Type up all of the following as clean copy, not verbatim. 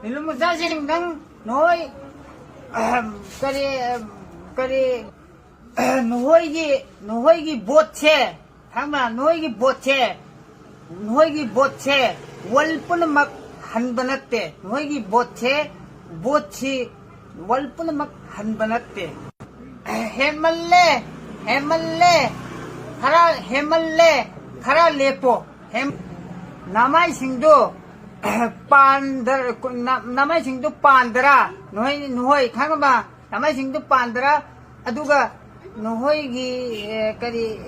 이놈의 자식당 너희 그리 너희기 못해 당마 너희기 못해 월분은 막 한번했대 너희기 못해 월분은 막 한번했대 해말래 가라 레포 남아이싱도 남아이싱도 반더라 너희 강아봐 남아이싱도 반더라 아두가 너희기 그리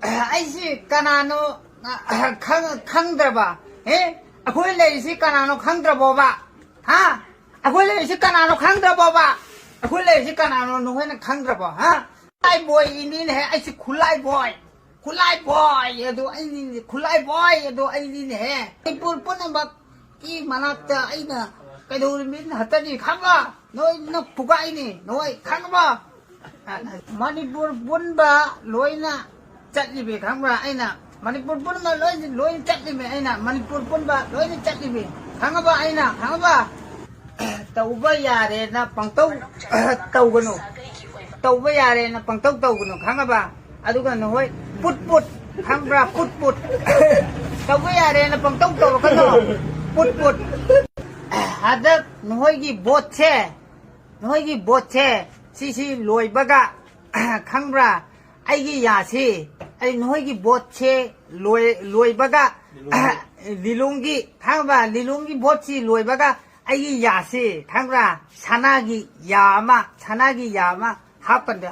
아이씨 까나노 강들어봐 에? 아고일레이시 까나노 강들어봐봐 하? 아고일레이시 까나노 강들어봐봐 아고일레이시 까나노 너희는 강들어봐 하? 쿨라이 보이 이니네 아이씨 쿨라이 보이 얘도 아이니 쿨라이 보이 얘도 아이니네 뿔뿔은 막이 많았다 아이나 그래도 민 하더니 가봐 너희는 부가이니 너희 가봐 마니푸르 본바 너희나 잣리비 가봐 아이나 마니푸르 본바 너희 잣리비 아이나 마니푸르 본바 너희는 잣리비 가봐 아이나 가봐 tauba yare na pangtau tauganu tauba yare na pangtau tauganu khangaba aduga noi put khambra put tauba yare na pangtau tauganu put hadak noigi botche sisi loibaga khambra aigi yasi ai noigi botche loibaga lilungi khangba lilungi botchi loibaga 아이 야세 당라 산악이 야마 하거든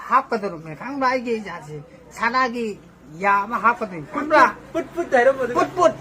당라 이게 야세 산악이 야마 하거든 당라 Put tayo mo. 풋